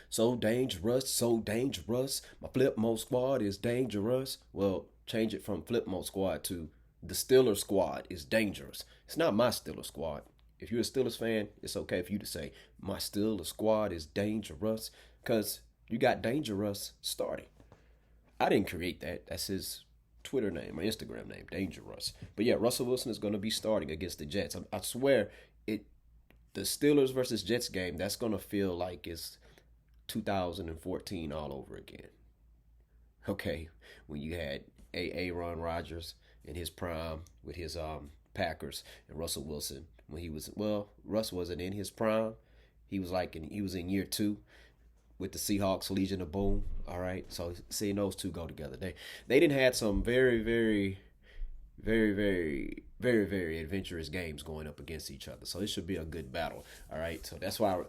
So dangerous, so dangerous. My flip mode squad is dangerous. Well, change it from flip mode squad to the Steelers squad is dangerous. It's not my Steelers squad. If you're a Steelers fan, it's okay for you to say my Steelers squad is dangerous because you got Dangerous starting. I didn't create that. That's his Twitter name or Instagram name, Dangerous. But yeah, Russell Wilson is going to be starting against the Jets. I swear, it the Steelers versus Jets game, that's going to feel like it's 2014 all over again. Okay, when you had Aaron Rodgers in his prime with his Packers and Russell Wilson when he was Russ wasn't in his prime. He was in year two with the Seahawks, Legion of Boom. All right, so seeing those two go together, they didn't had some very adventurous games going up against each other. So it should be a good battle. All right, so that's why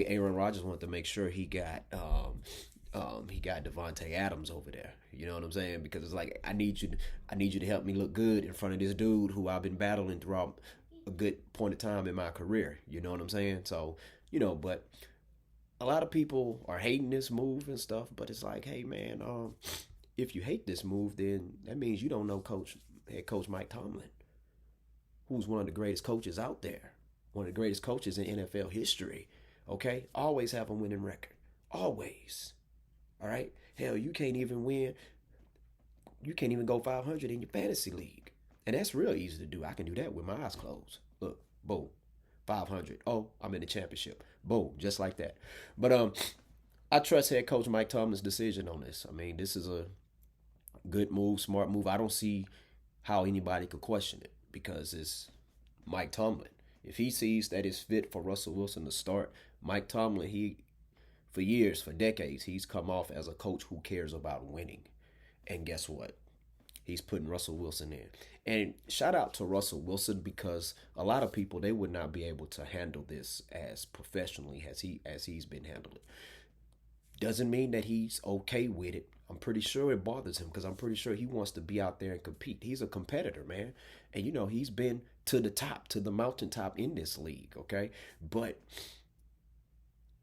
Aaron Rodgers wanted to make sure he got Devontae Adams over there. You know what I'm saying? Because it's like I need you to help me look good in front of this dude who I've been battling throughout a good point of time in my career. You know what I'm saying? So but a lot of people are hating this move and stuff, but it's like, hey man, if you hate this move, then that means you don't know head coach Mike Tomlin, who's one of the greatest coaches out there, one of the greatest coaches in NFL history. Okay, always have a winning record, always. All right, hell, you can't even win. You can't even go 500 in your fantasy league, and that's real easy to do. I can do that with my eyes closed. Look, boom, 500. Oh, I'm in the championship. Boom, just like that. But I trust head coach Mike Tomlin's decision on this. I mean, this is a good move, smart move. I don't see how anybody could question it because it's Mike Tomlin. If he sees that it's fit for Russell Wilson to start, Mike Tomlin, he for years, for decades, he's come off as a coach who cares about winning. And guess what? He's putting Russell Wilson in. And shout out to Russell Wilson because a lot of people they would not be able to handle this as professionally as he's been handling. Doesn't mean that he's okay with it. I'm pretty sure it bothers him because I'm pretty sure he wants to be out there and compete. He's a competitor, man. And he's been to the top, to the mountaintop in this league, okay? But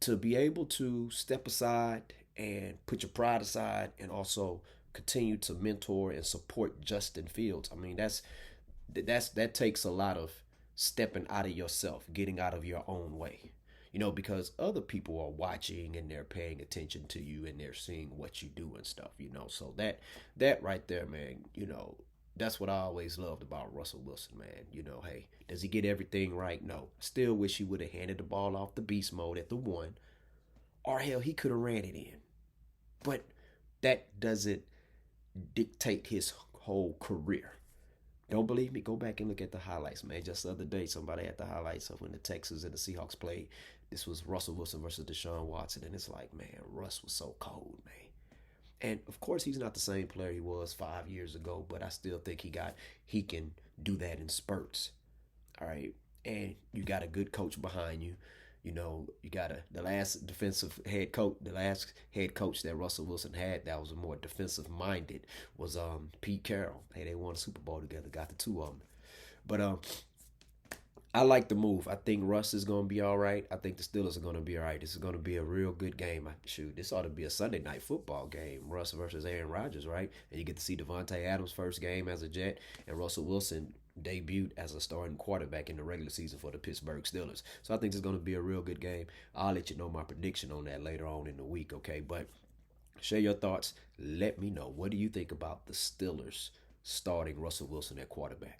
to be able to step aside and put your pride aside and also continue to mentor and support Justin Fields. I mean, that takes a lot of stepping out of yourself, getting out of your own way. Because other people are watching and they're paying attention to you and they're seeing what you do and stuff. So that right there, man, that's what I always loved about Russell Wilson, man. Hey, does he get everything right? No. Still wish he would have handed the ball off the beast mode at the one. Or hell, he could have ran it in. But that doesn't dictate his whole career. Don't believe me? Go back and look at the highlights, man. Just the other day, somebody had the highlights of when the Texans and the Seahawks played. This was Russell Wilson versus Deshaun Watson, and it's like, man, Russ was so cold, man. And of course, he's not the same player he was 5 years ago, but I still think he can do that in spurts. All right, and you got a good coach behind you. You got the last head coach that Russell Wilson had that was more defensive minded was Pete Carroll. Hey, they won a Super Bowl together, got the two of them. But I like the move. I think Russ is going to be all right. I think the Steelers are going to be all right. This is going to be a real good game. Shoot, this ought to be a Sunday night football game. Russ versus Aaron Rodgers, right? And you get to see Devontae Adams' first game as a Jet and Russell Wilson debuted as a starting quarterback in the regular season for the Pittsburgh Steelers. So I think it's going to be a real good game. I'll let you know my prediction on that later on in the week, okay? But share your thoughts. Let me know. What do you think about the Steelers starting Russell Wilson at quarterback?